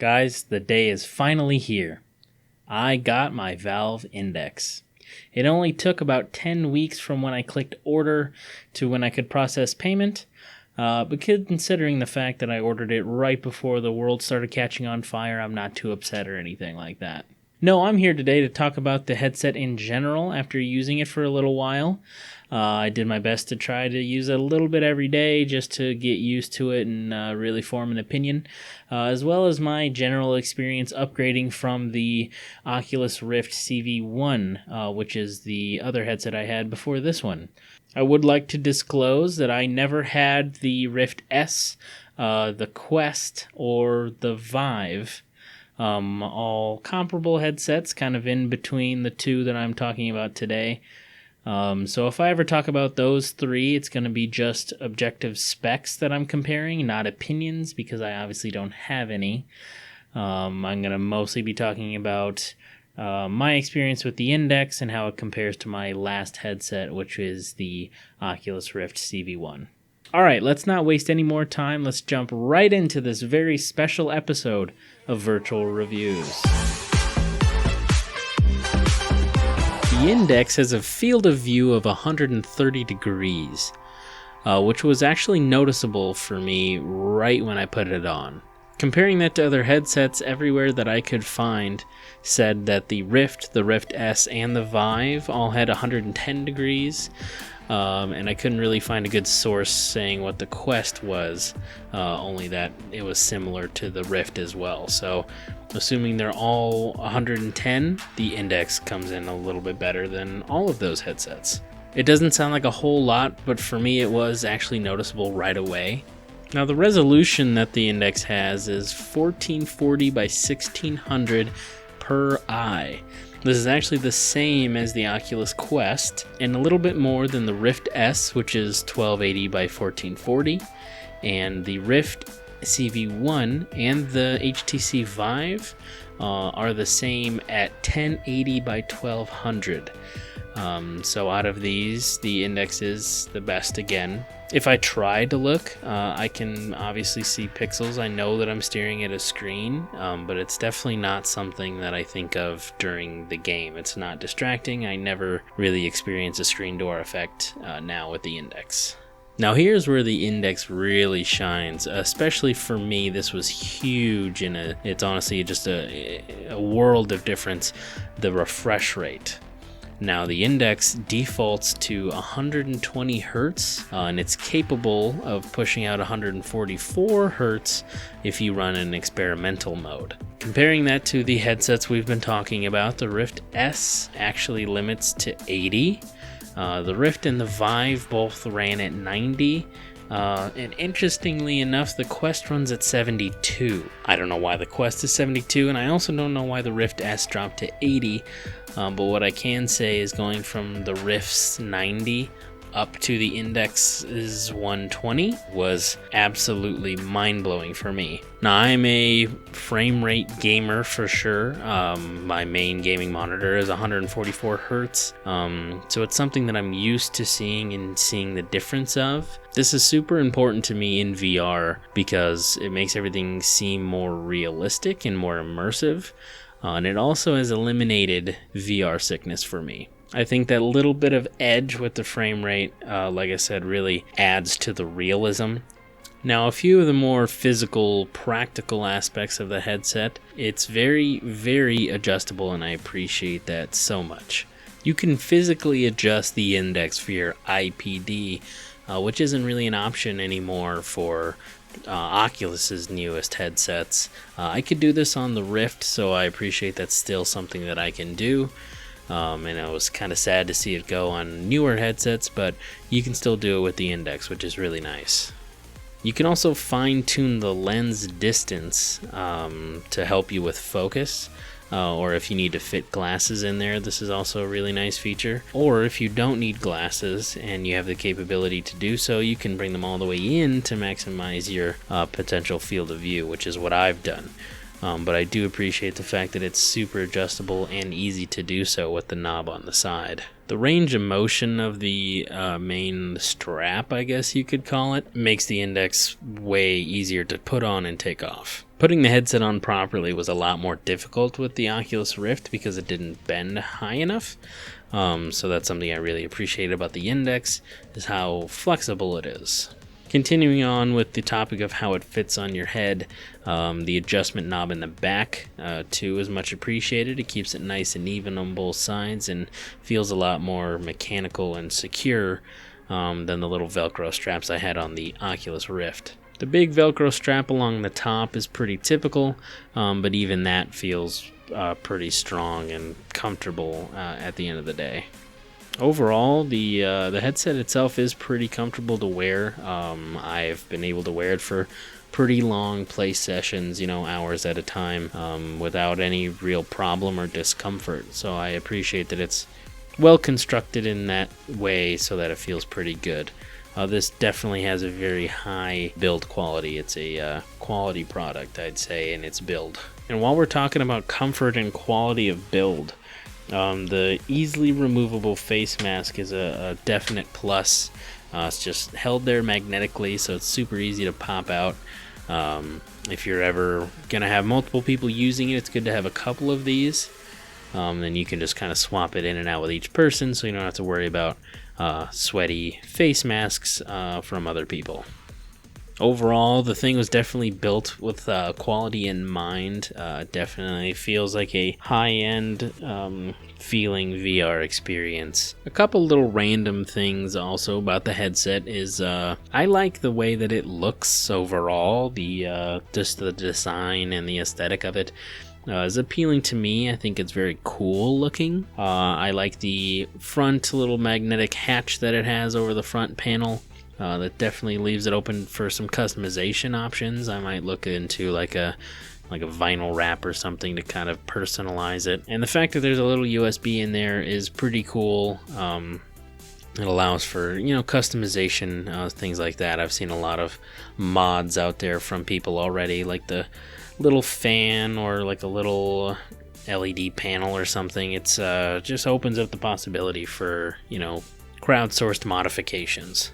Guys, the day is finally here. I got my Valve Index. It only took about 10 weeks from when I clicked order to when I could process payment, but considering the fact that I ordered it right before the world started catching on fire, I'm not too upset or anything like that. No, I'm here today to talk about the headset in general after using it for a little while. I did my best to try to use it a little bit every day just to get used to it and really form an opinion, as well as my general experience upgrading from the Oculus Rift CV1, which is the other headset I had before this one. I would like to disclose that I never had the Rift S, the Quest, or the Vive. All comparable headsets, kind of in between the two that I'm talking about today. So if I ever talk about those three, it's going to be just objective specs that I'm comparing, not opinions, because I obviously don't have any. I'm going to mostly be talking about my experience with the Index and how it compares to my last headset, which is the Oculus Rift CV1. Alright, let's not waste any more time. Let's jump right into this very special episode of Virtual Reviews. The Index has a field of view of 130 degrees, which was actually noticeable for me right when I put it on. Comparing that to other headsets, everywhere that I could find said that the Rift S, and the Vive all had 110 degrees. And I couldn't really find a good source saying what the Quest was, only that it was similar to the Rift as well. So, assuming they're all 110, the Index comes in a little bit better than all of those headsets. It doesn't sound like a whole lot, but for me it was actually noticeable right away. Now, the resolution that the Index has is 1440 by 1600 per eye. This is actually the same as the Oculus Quest, and a little bit more than the Rift S, which is 1280 by 1440, and the Rift CV1 and the HTC Vive are the same at 1080 by 1200. So out of these, the Index is the best again. If I try to look, I can obviously see pixels. I know that I'm staring at a screen, but it's definitely not something that I think of during the game. It's not distracting. I never really experience a screen door effect now with the Index. Now here's where the Index really shines, especially for me. This was huge, and it's honestly just a world of difference, the refresh rate. Now the Index defaults to 120 Hertz, and it's capable of pushing out 144 Hertz if you run in experimental mode. Comparing that to the headsets we've been talking about, the Rift S actually limits to 80. The Rift and the Vive both ran at 90. And interestingly enough, the Quest runs at 72. I don't know why the Quest is 72, and I also don't know why the Rift S dropped to 80. But what I can say is going from the Rift's 90 up to the Index's 120 was absolutely mind-blowing for me. Now, I'm a frame rate gamer for sure. My main gaming monitor is 144 Hertz, so it's something that I'm used to seeing and seeing the difference of. This is super important to me in VR because it makes everything seem more realistic and more immersive, and it also has eliminated VR sickness for me. I think that little bit of edge with the frame rate, like I said, really adds to the realism. Now, a few of the more physical, practical aspects of the headset, it's very, very adjustable, and I appreciate that so much. You can physically adjust the Index for your IPD, which isn't really an option anymore for Oculus's newest headsets. I could do this on the Rift, so I appreciate that's still something that I can do. And it was kind of sad to see it go on newer headsets, but you can still do it with the Index, which is really nice. You can also fine-tune the lens distance to help you with focus, or if you need to fit glasses in there, this is also a really nice feature. Or if you don't need glasses and you have the capability to do so, you can bring them all the way in to maximize your potential field of view, which is what I've done. But I do appreciate the fact that it's super adjustable and easy to do so with the knob on the side. The range of motion of the main strap, I guess you could call it, makes the Index way easier to put on and take off. Putting the headset on properly was a lot more difficult with the Oculus Rift because it didn't bend high enough. So that's something I really appreciate about the Index, is how flexible it is. Continuing on with the topic of how it fits on your head, the adjustment knob in the back too is much appreciated. It keeps it nice and even on both sides and feels a lot more mechanical and secure than the little Velcro straps I had on the Oculus Rift. The big Velcro strap along the top is pretty typical, but even that feels pretty strong and comfortable at the end of the day. Overall, the headset itself is pretty comfortable to wear. I've been able to wear it for pretty long play sessions, hours at a time, without any real problem or discomfort. So I appreciate that it's well constructed in that way so that it feels pretty good. This definitely has a very high build quality. It's a quality product, I'd say, in its build. And while we're talking about comfort and quality of build, the easily removable face mask is a definite plus. It's just held there magnetically, so it's super easy to pop out. If you're ever going to have multiple people using it, it's good to have a couple of these. Then you can just kind of swap it in and out with each person, so you don't have to worry about sweaty face masks from other people. Overall, the thing was definitely built with quality in mind. Definitely feels like a high-end feeling VR experience. A couple little random things also about the headset is I like the way that it looks overall. Just the design and the aesthetic of it is appealing to me. I think it's very cool looking. I like the front little magnetic hatch that it has over the front panel. That definitely leaves it open for some customization options. I might look into like a vinyl wrap or something to kind of personalize it. And the fact that there's a little USB in there is pretty cool. It allows for, customization, things like that. I've seen a lot of mods out there from people already, like the little fan or like a little LED panel or something. It's just opens up the possibility for, crowdsourced modifications.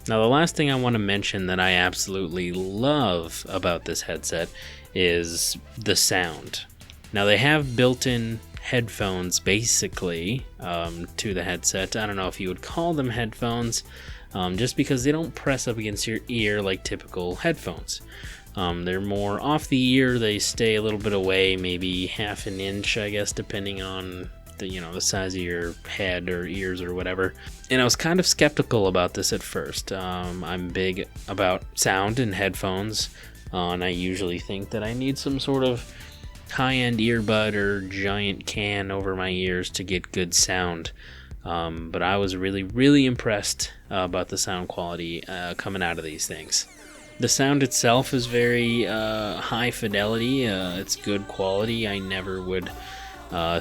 Now, the last thing I want to mention that I absolutely love about this headset is the sound. Now, they have built-in headphones, basically, to the headset. I don't know if you would call them headphones, just because they don't press up against your ear like typical headphones. They're more off the ear. They stay a little bit away, maybe half an inch, I guess, depending on the size of your head or ears or whatever. And I was kind of skeptical about this at first. I'm big about sound and headphones, and I usually think that I need some sort of high-end earbud or giant can over my ears to get good sound. But I was really, really impressed about the sound quality coming out of these things. The sound itself is very high fidelity. It's good quality. I never would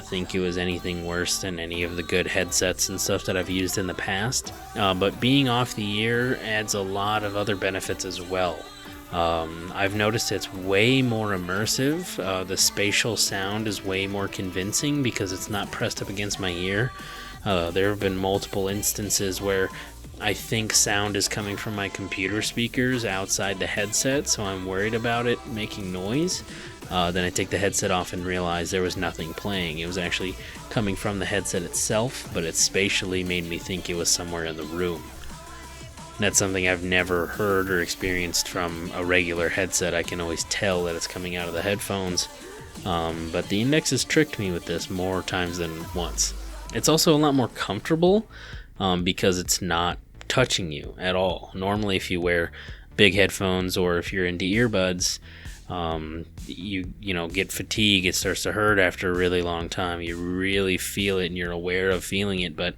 think it was anything worse than any of the good headsets and stuff that I've used in the past. But being off the ear adds a lot of other benefits as well. I've noticed it's way more immersive. The spatial sound is way more convincing because it's not pressed up against my ear. There have been multiple instances where I think sound is coming from my computer speakers outside the headset, so I'm worried about it making noise. Then I take the headset off and realize there was nothing playing. It was actually coming from the headset itself, but it spatially made me think it was somewhere in the room. That's something I've never heard or experienced from a regular headset. I can always tell that it's coming out of the headphones. But the Index has tricked me with this more times than once. It's also a lot more comfortable because it's not touching you at all. Normally, if you wear big headphones or if you're into earbuds, you get fatigue. It starts to hurt after a really long time. You really feel it and you're aware of feeling it, but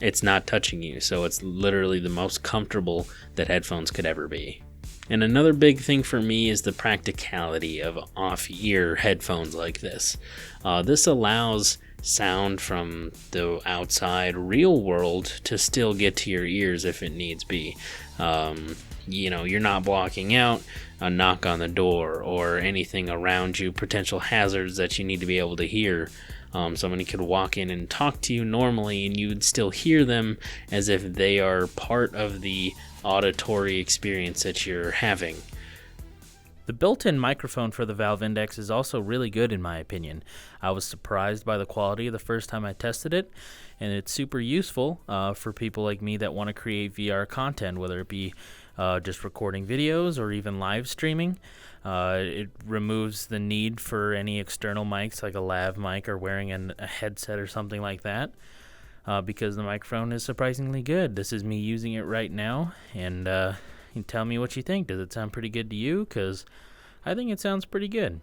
it's not touching you. So it's literally the most comfortable that headphones could ever be. And another big thing for me is the practicality of off-ear headphones like this. This allows sound from the outside real world to still get to your ears if it needs be. You're not blocking out a knock on the door or anything around you, potential hazards that you need to be able to hear. Somebody could walk in and talk to you normally and you would still hear them as if they are part of the auditory experience that you're having. The built-in microphone for the Valve Index is also really good in my opinion. I was surprised by the quality the first time I tested it, and it's super useful for people like me that want to create VR content, whether it be just recording videos or even live streaming. It removes the need for any external mics like a lav mic or wearing a headset or something like that, because the microphone is surprisingly good. This is me using it right now, and you tell me what you think. Does it sound pretty good to you? Because I think it sounds pretty good.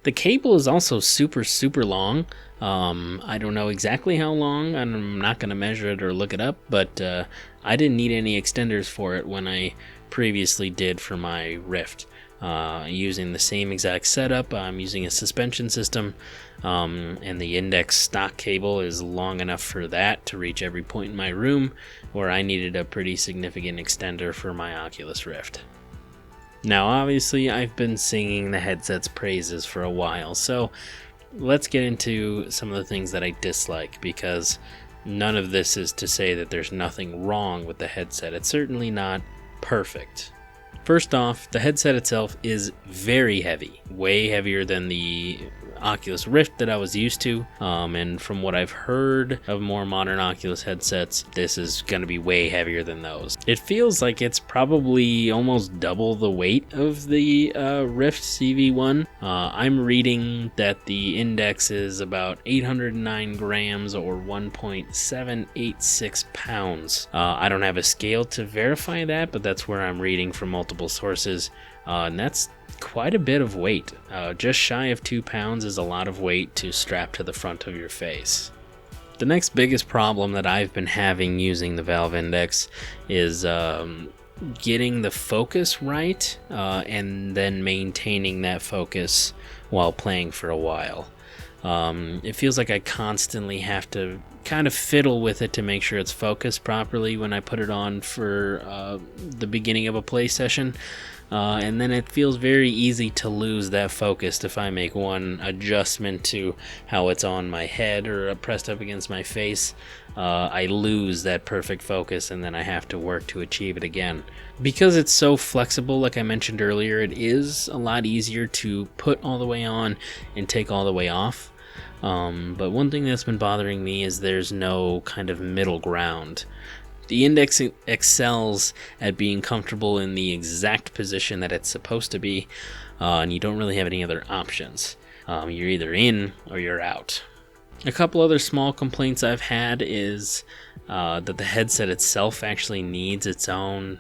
The cable is also super, super long. I don't know exactly how long. I'm not going to measure it or look it up, but I didn't need any extenders for it when I previously did for my Rift. Using the same exact setup, I'm using a suspension system, and the Index stock cable is long enough for that to reach every point in my room, where I needed a pretty significant extender for my Oculus Rift. Now obviously I've been singing the headset's praises for a while, so let's get into some of the things that I dislike, because none of this is to say that there's nothing wrong with the headset. It's certainly not perfect. First off, the headset itself is very heavy, way heavier than the Oculus Rift that I was used to, and from what I've heard of more modern Oculus headsets, this is going to be way heavier than those. It feels like it's probably almost double the weight of the Rift CV1. I'm reading that the Index is about 809 grams or 1.786 pounds. I don't have a scale to verify that, but that's where I'm reading from multiple sources, and that's quite a bit of weight. Just shy of 2 pounds is a lot of weight to strap to the front of your face. The next biggest problem that I've been having using the Valve Index is getting the focus right, and then maintaining that focus while playing for a while. It feels like I constantly have to kind of fiddle with it to make sure it's focused properly when I put it on for the beginning of a play session. And then it feels very easy to lose that focus if I make one adjustment to how it's on my head or pressed up against my face. I lose that perfect focus, and then I have to work to achieve it again. Because it's so flexible, like I mentioned earlier, it is a lot easier to put all the way on and take all the way off. But one thing that's been bothering me is there's no kind of middle ground. The Index excels at being comfortable in the exact position that it's supposed to be, and you don't really have any other options. You're either in or you're out. A couple other small complaints I've had is that the headset itself actually needs its own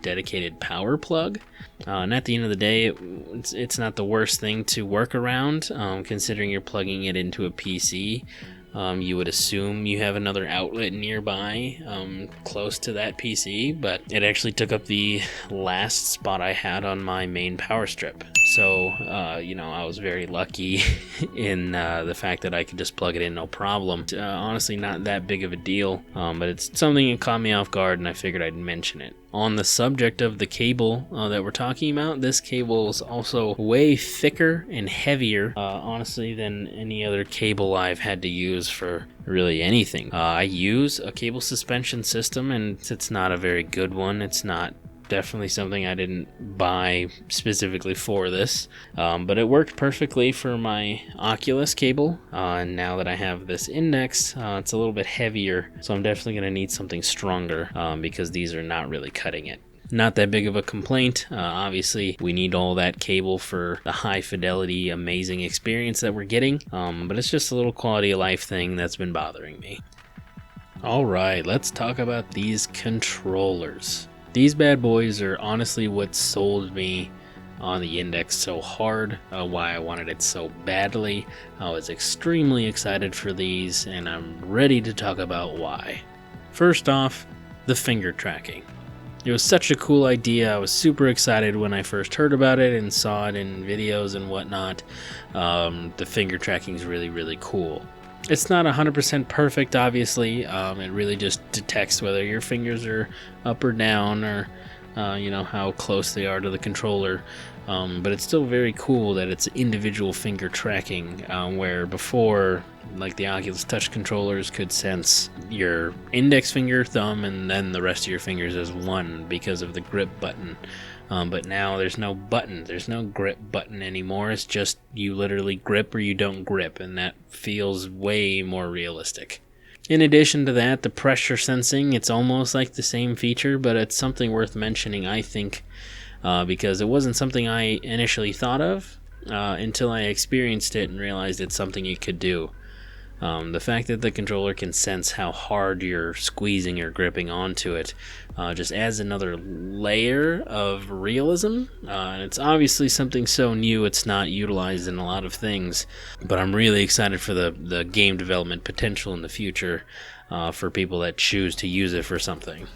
dedicated power plug. And at the end of the day, it's not the worst thing to work around, considering you're plugging it into a PC. You would assume you have another outlet nearby, close to that PC, but it actually took up the last spot I had on my main power strip. So, I was very lucky in the fact that I could just plug it in no problem. Honestly, not that big of a deal, but it's something that caught me off guard, and I figured I'd mention it. On the subject of the cable that we're talking about, this cable is also way thicker and heavier, honestly, than any other cable I've had to use for really anything. I use a cable suspension system, and it's not a very good one. It's not definitely something I didn't buy specifically for this, but it worked perfectly for my Oculus cable, and now that I have this Index, it's a little bit heavier, so I'm definitely going to need something stronger, because these are not really cutting it. Not that big of a complaint. Obviously, we need all that cable for the high fidelity, amazing experience that we're getting, but it's just a little quality of life thing that's been bothering me. Alright, let's talk about these controllers. These bad boys are honestly what sold me on the Index so hard, why I wanted it so badly. I was extremely excited for these, and I'm ready to talk about why. First off, the finger tracking. It was such a cool idea. I was super excited when I first heard about it and saw it in videos and whatnot. The finger tracking is really, really cool. It's not 100% perfect, obviously. It really just detects whether your fingers are up or down, or how close they are to the controller. But it's still very cool that it's individual finger tracking, where before, like the Oculus Touch controllers could sense your index finger, thumb, and then the rest of your fingers as one because of the grip button. But now there's no button. There's no grip button anymore. It's just you literally grip or you don't grip, and that feels way more realistic. In addition to that, the pressure sensing, it's almost like the same feature, but it's something worth mentioning, I think, because it wasn't something I initially thought of until I experienced it and realized it's something it could do. The fact that the controller can sense how hard you're squeezing or gripping onto it just adds another layer of realism. And it's obviously something so new it's not utilized in a lot of things, but I'm really excited for the game development potential in the future for people that choose to use it for something.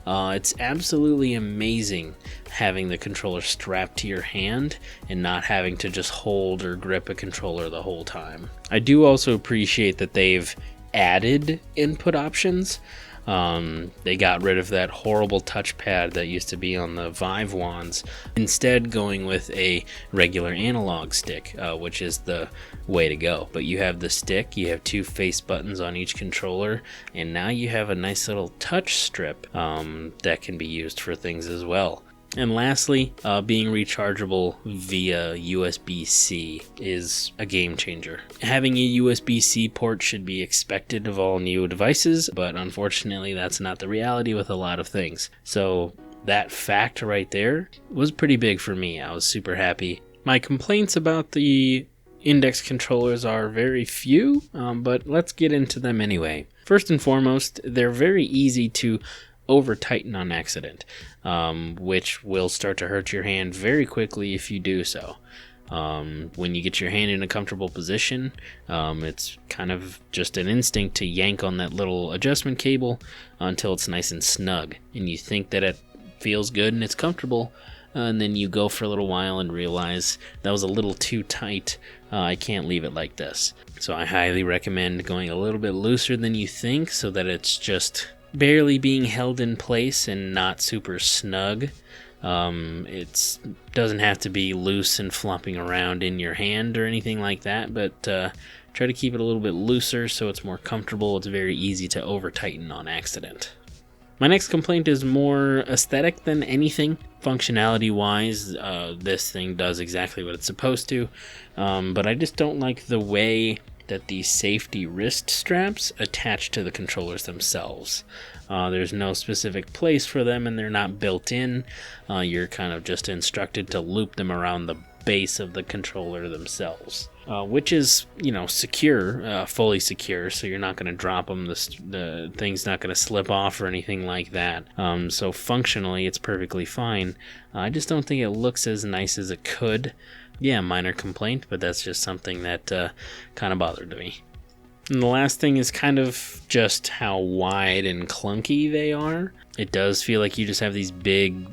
It's absolutely amazing having the controller strapped to your hand and not having to just hold or grip a controller the whole time. I do also appreciate that they've added input options. They got rid of that horrible touchpad that used to be on the Vive wands, instead going with a regular analog stick, which is the way to go. But you have the stick, you have 2 face buttons on each controller, and now you have a nice little touch strip that can be used for things as well. And lastly, being rechargeable via USB-C is a game changer. Having a USB-C port should be expected of all new devices, but unfortunately that's not the reality with a lot of things. So that fact right there was pretty big for me. I was super happy. My complaints about the Index controllers are very few, but let's get into them anyway. First and foremost, they're very easy to over tighten on accident, which will start to hurt your hand very quickly if you do so. When you get your hand in a comfortable position, it's kind of just an instinct to yank on that little adjustment cable until it's nice and snug, and you think that it feels good and it's comfortable, and then you go for a little while and realize that was a little too tight. I can't leave it like this. So I highly recommend going a little bit looser than you think so that it's just barely being held in place and not super snug. It doesn't have to be loose and flopping around in your hand or anything like that, but try to keep it a little bit looser so it's more comfortable. It's very easy to over tighten on accident. My next complaint is more aesthetic than anything. Functionality wise, this thing does exactly what it's supposed to, but I just don't like the way that the safety wrist straps attach to the controllers themselves. There's no specific place for them and they're not built in. You're kind of just instructed to loop them around the base of the controller themselves, which is, secure, fully secure, so you're not going to drop them. The thing's not going to slip off or anything like that. So functionally, it's perfectly fine. I just don't think it looks as nice as it could. Yeah, minor complaint, but that's just something that kind of bothered me. And the last thing is kind of just how wide and clunky they are. It does feel like you just have these big,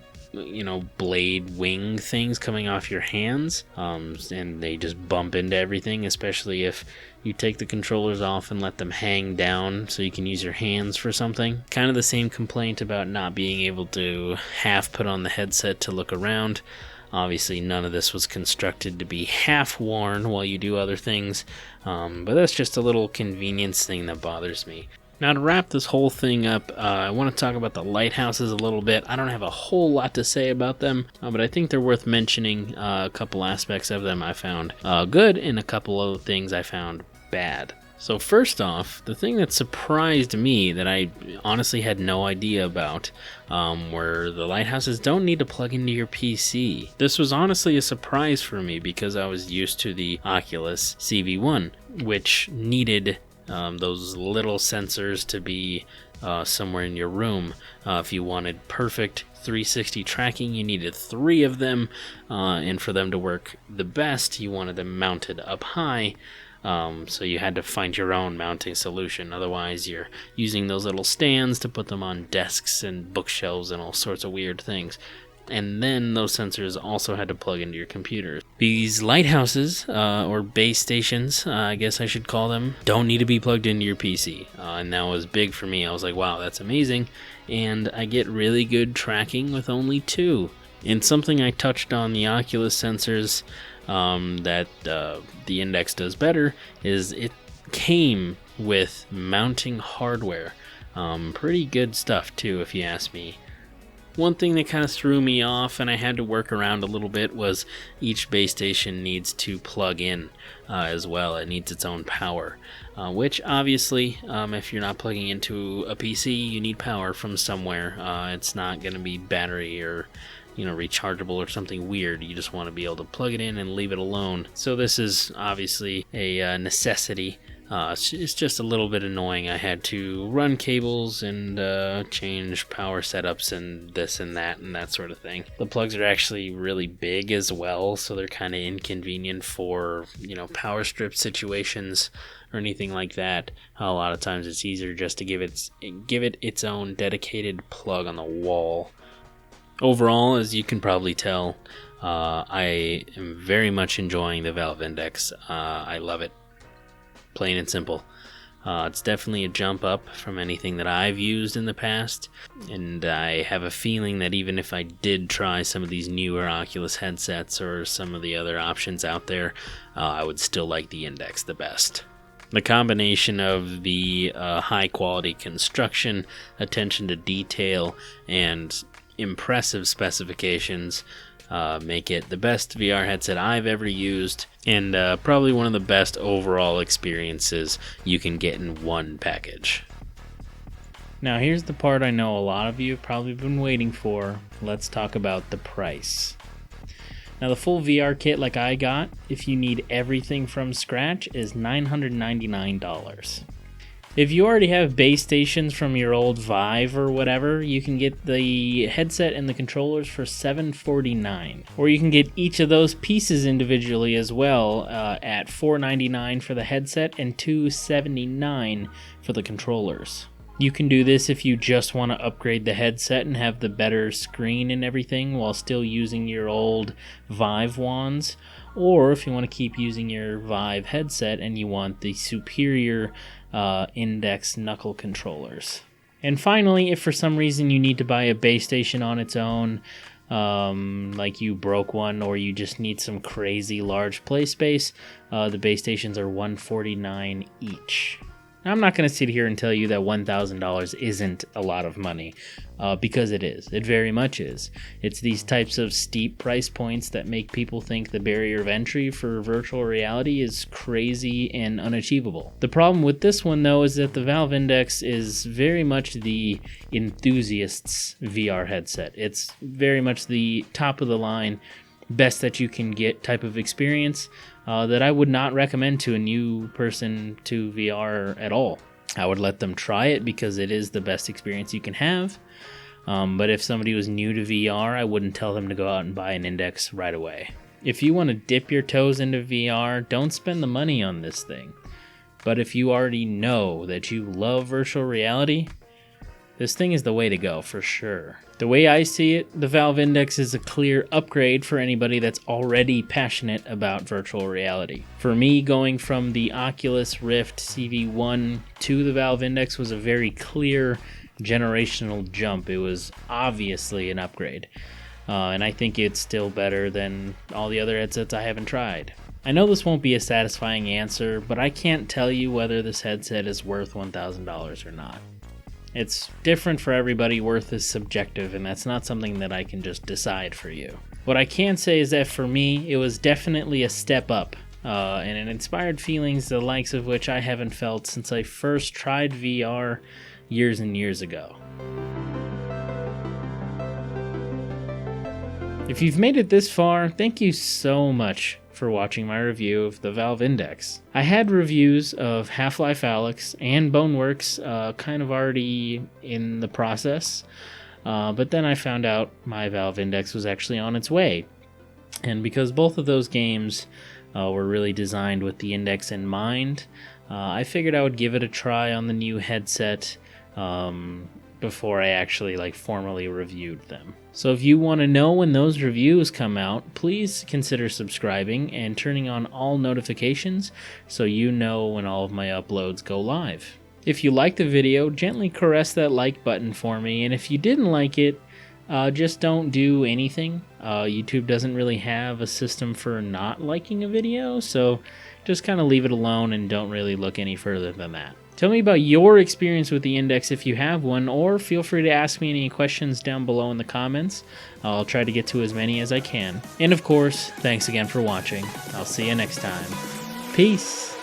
blade wing things coming off your hands, and they just bump into everything, especially if you take the controllers off and let them hang down so you can use your hands for something. Kind of the same complaint about not being able to half put on the headset to look around. Obviously, none of this was constructed to be half worn while you do other things, but that's just a little convenience thing that bothers me. Now, to wrap this whole thing up, I want to talk about the Lighthouses a little bit. I don't have a whole lot to say about them, but I think they're worth mentioning. A couple aspects of them I found good, and a couple of things I found bad. So first off, the thing that surprised me that I honestly had no idea about were the Lighthouses don't need to plug into your PC. This was honestly a surprise for me because I was used to the Oculus CV1, which needed those little sensors to be somewhere in your room. If you wanted perfect 360 tracking, you needed 3 of them, and for them to work the best, you wanted them mounted up high. So you had to find your own mounting solution. Otherwise, you're using those little stands to put them on desks and bookshelves and all sorts of weird things. And then those sensors also had to plug into your computer. These Lighthouses, or base stations, I guess I should call them, don't need to be plugged into your PC. And that was big for me. I was like, wow, that's amazing. And I get really good tracking with only 2. And something I touched on the Oculus sensors that the Index does better is it came with mounting hardware. Pretty good stuff too, if you ask me. One thing that kind of threw me off and I had to work around a little bit was each base station needs to plug in as well. It needs its own power, which obviously if you're not plugging into a PC, you need power from somewhere. It's not going to be battery or rechargeable or something weird. You just want to be able to plug it in and leave it alone. So this is obviously a necessity. It's just a little bit annoying. I had to run cables and change power setups and this and that sort of thing. The plugs are actually really big as well, so they're kind of inconvenient for power strip situations or anything like that. A lot of times it's easier just to give it its own dedicated plug on the wall. Overall, as you can probably tell, I am very much enjoying the Valve Index. I love it. Plain and simple. It's definitely a jump up from anything that I've used in the past, and I have a feeling that even if I did try some of these newer Oculus headsets or some of the other options out there, I would still like the Index the best. The combination of the high quality construction, attention to detail, and impressive specifications make it the best VR headset I've ever used, and probably one of the best overall experiences you can get in one package. Now here's the part I know a lot of you have probably been waiting for. Let's talk about the price. Now the full VR kit like I got, if you need everything from scratch, is $999. If you already have base stations from your old Vive or whatever, you can get the headset and the controllers for $749. Or you can get each of those pieces individually as well at $499 for the headset and $279 for the controllers. You can do this if you just want to upgrade the headset and have the better screen and everything while still using your old Vive wands, or if you want to keep using your Vive headset and you want the superior Index knuckle controllers. And finally, if for some reason you need to buy a base station on its own, like you broke one or you just need some crazy large play space, the base stations are $149 each. Now, I'm not going to sit here and tell you that $1,000 isn't a lot of money, because it is. It very much is. It's these types of steep price points that make people think the barrier of entry for virtual reality is crazy and unachievable. The problem with this one, though, is that the Valve Index is very much the enthusiast's VR headset. It's very much the top of the line, best that you can get type of experience that I would not recommend to a new person to VR at all. I would let them try it because it is the best experience you can have. But if somebody was new to VR, I wouldn't tell them to go out and buy an Index right away. If you want to dip your toes into VR, don't spend the money on this thing. But if you already know that you love virtual reality, this thing is the way to go for sure. The way I see it, the Valve Index is a clear upgrade for anybody that's already passionate about virtual reality. For me, going from the Oculus Rift CV1 to the Valve Index was a very clear generational jump. It was obviously an upgrade. And I think it's still better than all the other headsets I haven't tried. I know this won't be a satisfying answer, but I can't tell you whether this headset is worth $1,000 or not. It's different for everybody, worth is subjective, and that's not something that I can just decide for you. What I can say is that for me, it was definitely a step up, and it inspired feelings the likes of which I haven't felt since I first tried VR years and years ago. If you've made it this far, thank you so much for watching my review of the Valve Index. I had reviews of Half-Life Alyx and Boneworks kind of already in the process, but then I found out my Valve Index was actually on its way. And because both of those games were really designed with the Index in mind, I figured I would give it a try on the new headset before I actually formally reviewed them. So if you want to know when those reviews come out, please consider subscribing and turning on all notifications so you know when all of my uploads go live. If you liked the video, gently caress that like button for me, and if you didn't like it, just don't do anything. YouTube doesn't really have a system for not liking a video, so just kind of leave it alone and don't really look any further than that. Tell me about your experience with the index if you have one, or feel free to ask me any questions down below in the comments. I'll try to get to as many as I can. And of course, thanks again for watching. I'll see you next time. Peace!